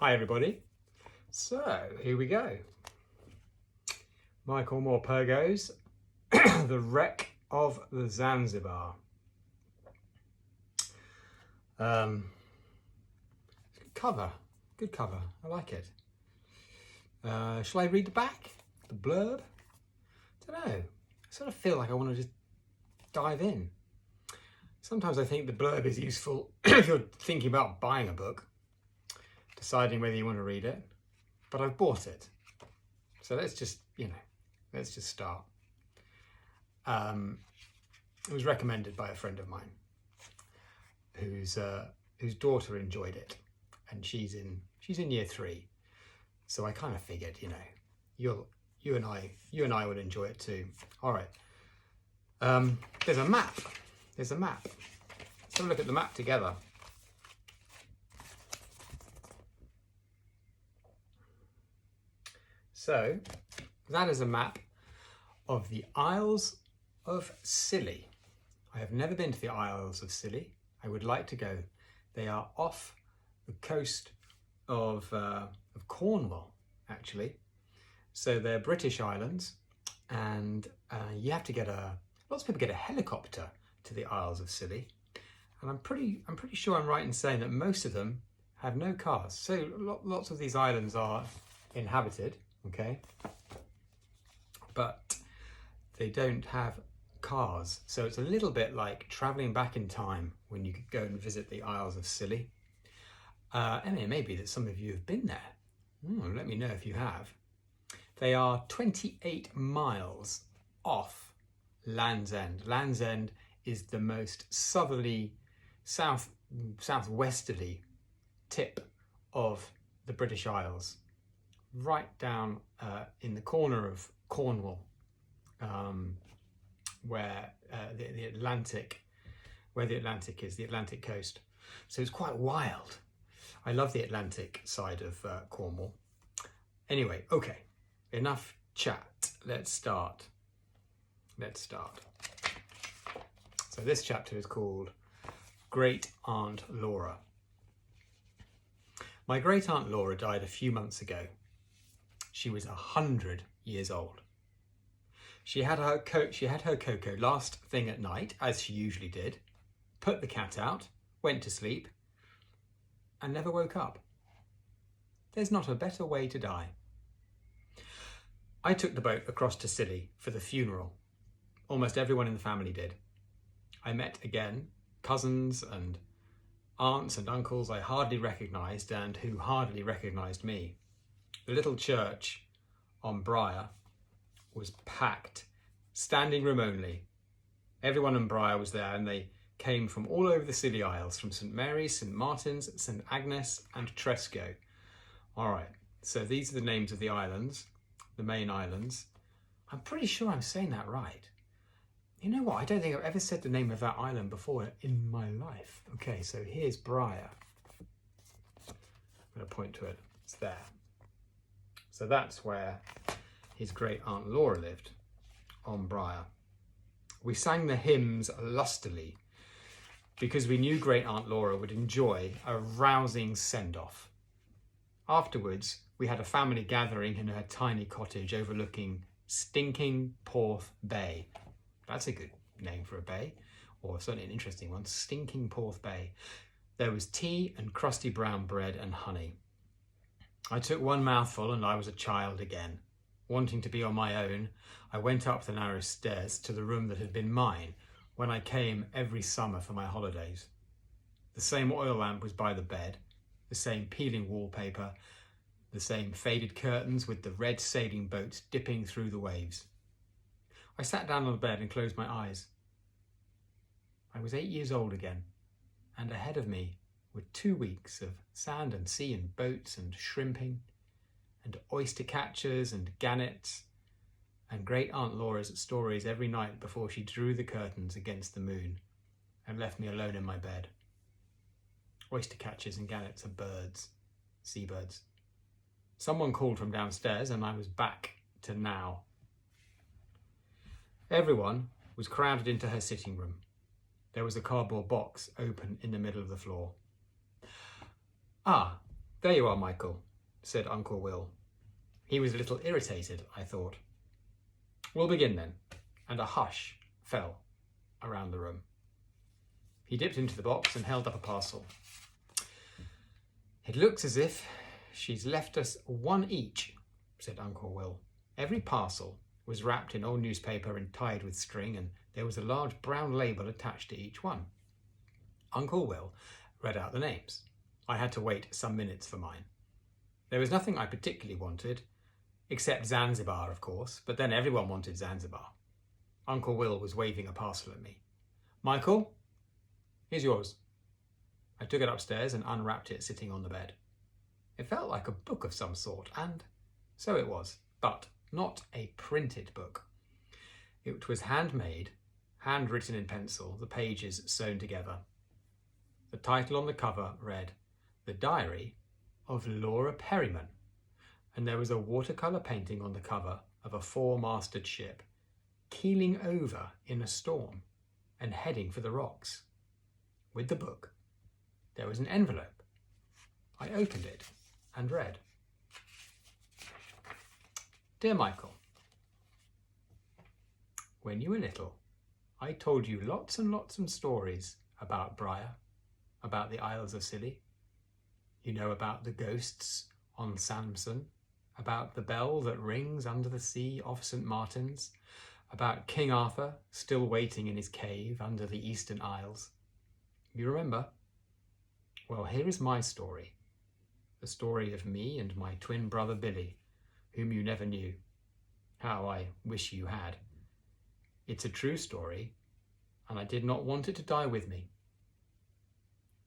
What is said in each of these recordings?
Hi everybody. So here we go. Michael Morpurgo's The Wreck of the Zanzibar. Good cover. I like it. Shall I read the back? The blurb? I don't know. I sort of feel like I want to just dive in. Sometimes I think the blurb is useful if you're thinking about buying a book, deciding whether you want to read it, but I've bought it. So let's just start. It was recommended by a friend of mine whose daughter enjoyed it, and she's in year 3. So I kind of figured, you and I would enjoy it too. All right. There's a map. Let's have a look at the map together. So that is a map of the Isles of Scilly. I have never been to the Isles of Scilly. I would like to go. They are off the coast of Cornwall, actually. So they're British islands, and you have to lots of people get a helicopter to the Isles of Scilly, and I'm pretty sure I'm right in saying that most of them have no cars. So lots of these islands are inhabited, okay, but they don't have cars. So it's a little bit like traveling back in time when you could go and visit the Isles of Scilly. And it may be that some of you have been there. Let me know if you have. They are 28 miles off Land's End. Land's End is the most southerly, southwesterly tip of the British Isles, right down in the corner of Cornwall, where the Atlantic is, the Atlantic coast. So it's quite wild. I love the Atlantic side of Cornwall. Anyway, okay, enough chat. Let's start. So this chapter is called Great Aunt Laura. My great aunt Laura died a few months ago. She was 100 years old. She had her cocoa last thing at night, as she usually did, put the cat out, went to sleep, and never woke up. There's not a better way to die. I took the boat across to Scilly for the funeral. Almost everyone in the family did. I met again cousins and aunts and uncles I hardly recognised and who hardly recognised me. The little church on Briar was packed, standing room only. Everyone on Briar was there, and they came from all over the Scilly Isles, from St Mary's, St Martin's, St Agnes and Tresco. All right, so these are the names of the islands, the main islands. I'm pretty sure I'm saying that right. You know what? I don't think I've ever said the name of that island before in my life. Okay, so here's Briar. I'm going to point to it. It's there. So that's where his great aunt Laura lived, on Briar. We sang the hymns lustily because we knew great aunt Laura would enjoy a rousing send-off. Afterwards, we had a family gathering in her tiny cottage overlooking Stinking Porth Bay. That's a good name for a bay, or certainly an interesting one, Stinking Porth Bay. There was tea and crusty brown bread and honey. I took one mouthful and I was a child again. Wanting to be on my own, I went up the narrow stairs to the room that had been mine when I came every summer for my holidays. The same oil lamp was by the bed, the same peeling wallpaper, the same faded curtains with the red sailing boats dipping through the waves. I sat down on the bed and closed my eyes. I was 8 years old again, and ahead of me were 2 weeks of sand and sea and boats and shrimping, and oyster catchers and gannets, and great aunt Laura's stories every night before she drew the curtains against the moon and left me alone in my bed. Oyster catchers and gannets are birds, seabirds. Someone called from downstairs and I was back to now. Everyone was crowded into her sitting room. There was a cardboard box open in the middle of the floor. Ah, There you are, Michael, said Uncle Will. He was a little irritated, I thought. We'll begin then, and a hush fell around the room. He dipped into the box and held up a parcel. It looks as if she's left us one each, said Uncle Will. Every parcel was wrapped in old newspaper and tied with string, and there was a large brown label attached to each one. Uncle Will read out the names. I had to wait some minutes for mine. There was nothing I particularly wanted, except Zanzibar, of course, but then everyone wanted Zanzibar. Uncle Will was waving a parcel at me. Michael, here's yours. I took it upstairs and unwrapped it sitting on the bed. It felt like a book of some sort, and so it was, but not a printed book. It was handmade, handwritten in pencil, the pages sewn together. The title on the cover read, The Diary of Laura Perryman, and there was a watercolour painting on the cover of a four-masted ship, keeling over in a storm and heading for the rocks. With the book, there was an envelope. I opened it and read, Dear Michael, when you were little, I told you lots and lots of stories about Briar, about the Isles of Scilly. You know about the ghosts on Samson, about the bell that rings under the sea off St. Martin's, about King Arthur still waiting in his cave under the Eastern Isles. You remember? Well, here is my story, the story of me and my twin brother Billy, whom you never knew. How I wish you had. It's a true story, and I did not want it to die with me.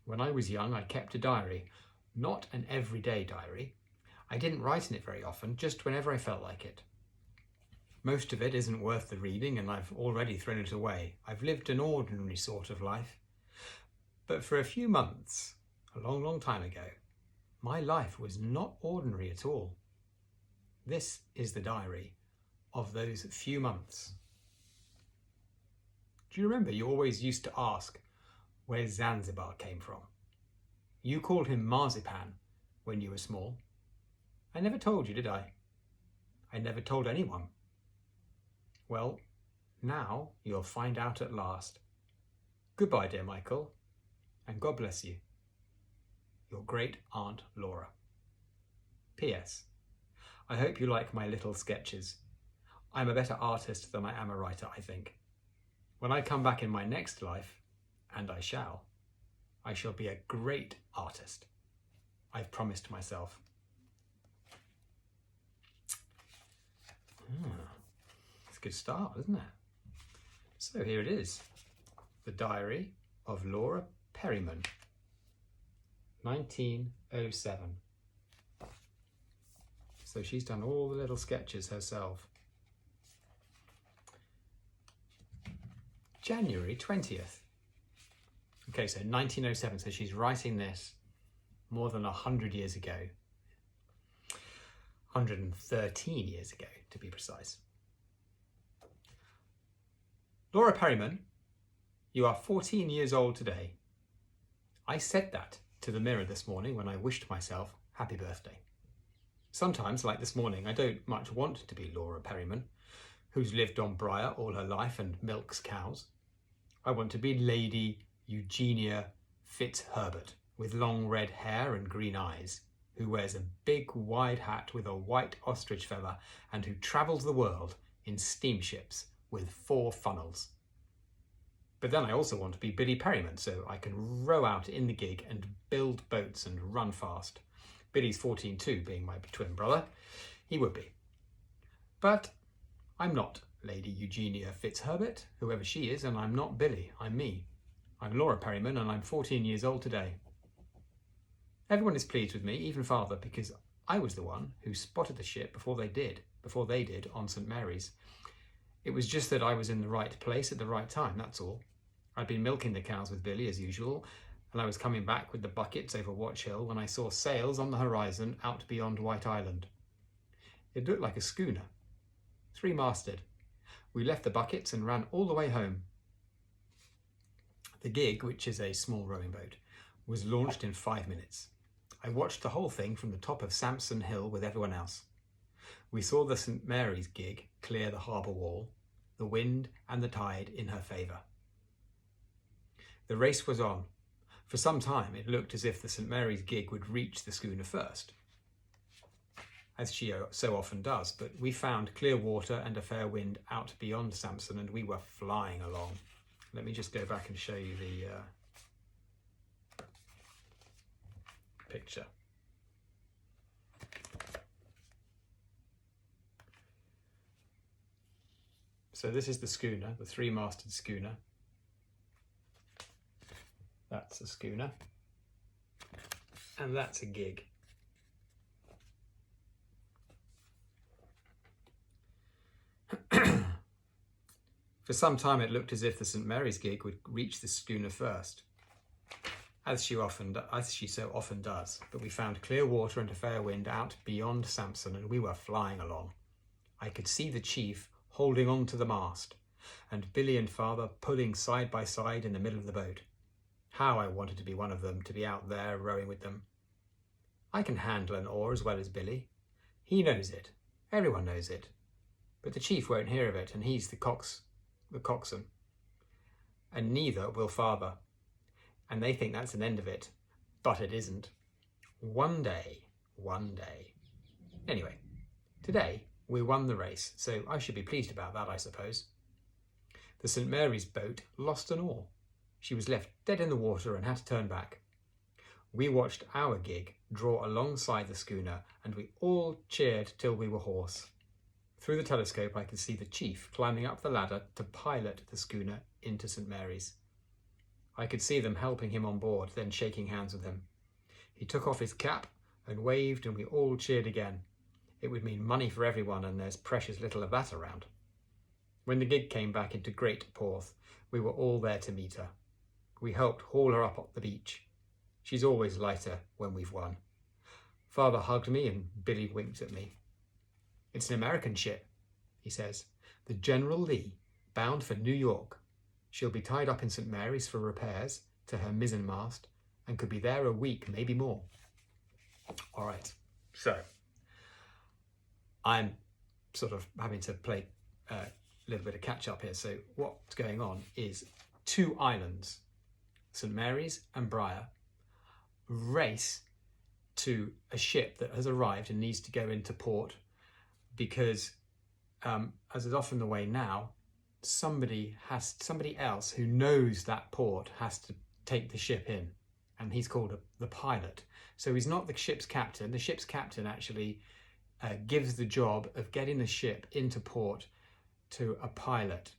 When I was young, I kept a diary, not an everyday diary. I didn't write in it very often, just whenever I felt like it. Most of it isn't worth the reading, and I've already thrown it away. I've lived an ordinary sort of life. But for a few months, a long, long time ago, my life was not ordinary at all. This is the diary of those few months. Do you remember you always used to ask where Zanzibar came from? You called him Marzipan when you were small. I never told you, did I? I never told anyone. Well, now you'll find out at last. Goodbye, dear Michael, and God bless you. Your great Aunt Laura. P.S. I hope you like my little sketches. I'm a better artist than I am a writer, I think. When I come back in my next life, and I shall be a great artist. I've promised myself. It's a good start, isn't it? So here it is. The Diary of Laura Perryman, 1907. So she's done all the little sketches herself. January 20th. Okay, so 1907, so she's writing this more than 100 years ago. 113 years ago, to be precise. Laura Perryman, you are 14 years old today. I said that to the mirror this morning when I wished myself happy birthday. Sometimes, like this morning, I don't much want to be Laura Perryman, who's lived on Briar all her life and milks cows. I want to be Lady Eugenia Fitzherbert, with long red hair and green eyes, who wears a big wide hat with a white ostrich feather and who travels the world in steamships with 4 funnels. But then I also want to be Billy Perryman, so I can row out in the gig and build boats and run fast. Billy's 14 too, being my twin brother. He would be. But I'm not Lady Eugenia Fitzherbert, whoever she is, and I'm not Billy, I'm me. I'm Laura Perryman, and I'm 14 years old today. Everyone is pleased with me, even Father, because I was the one who spotted the ship before they did on St. Mary's. It was just that I was in the right place at the right time, that's all. I'd been milking the cows with Billy as usual, and I was coming back with the buckets over Watch Hill when I saw sails on the horizon out beyond White Island. It looked like a schooner, 3-masted. We left the buckets and ran all the way home. The gig, which is a small rowing boat, was launched in 5 minutes. I watched the whole thing from the top of Sampson Hill with everyone else. We saw the St. Mary's gig clear the harbour wall, the wind and the tide in her favour. The race was on. For some time it looked as if the St. Mary's gig would reach the schooner first, as she so often does, but we found clear water and a fair wind out beyond Sampson, and we were flying along. Let me just go back and show you the picture. So this is the schooner, the three-masted schooner. That's a schooner. And that's a gig. For some time it looked as if the St. Mary's gig would reach the schooner first, as she so often does, but we found clear water and a fair wind out beyond Sampson, and we were flying along. I could see the chief holding on to the mast, and Billy and Father pulling side by side in the middle of the boat. How I wanted to be one of them, to be out there rowing with them. I can handle an oar as well as Billy. He knows it. Everyone knows it. But the chief won't hear of it, and he's the coxswain. And neither will Father. And they think that's an end of it. But it isn't. One day. Anyway, today we won the race, so I should be pleased about that, I suppose. The St. Mary's boat lost an oar. She was left dead in the water and had to turn back. We watched our gig draw alongside the schooner, and we all cheered till we were hoarse. Through the telescope I could see the chief climbing up the ladder to pilot the schooner into St. Mary's. I could see them helping him on board, then shaking hands with him. He took off his cap and waved, and we all cheered again. It would mean money for everyone, and there's precious little of that around. When the gig came back into Great Porth, we were all there to meet her. We helped haul her up the beach. She's always lighter when we've won. Father hugged me and Billy winked at me. It's an American ship, he says. The General Lee, bound for New York. She'll be tied up in St. Mary's for repairs to her mizzen mast and could be there a week, maybe more. All right, so I'm sort of having to play a little bit of catch up here. So what's going on is two islands, St. Mary's and Briar, race to a ship that has arrived and needs to go into port because, as is often the way now, somebody else who knows that port has to take the ship in, and he's called the pilot. So he's not the ship's captain. The ship's captain actually gives the job of getting the ship into port to a pilot.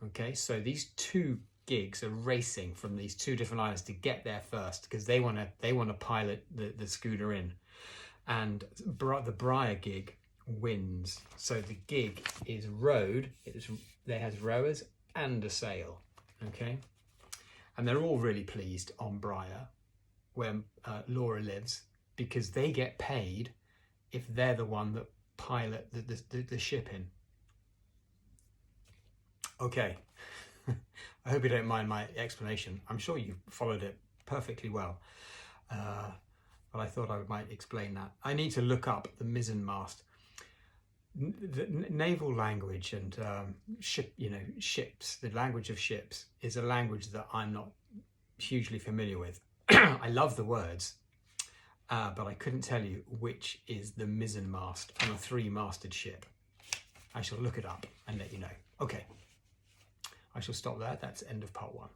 Okay, so these two gigs are racing from these two different islands to get there first because they want to pilot the schooner in, and the Briar gig wins. So the gig is rowed. There has rowers and a sail. Okay, and they're all really pleased on Briar, where Laura lives, because they get paid if they're the one that pilot the ship in. Okay, I hope you don't mind my explanation. I'm sure you followed it perfectly well, but I thought I might explain that. I need to look up the mizzen mast. The naval language and ships, the language of ships is a language that I'm not hugely familiar with. I love the words, but I couldn't tell you which is the mizzen mast on a three-masted ship. I shall look it up and let you know. Okay, I shall stop there. That's end of part 1.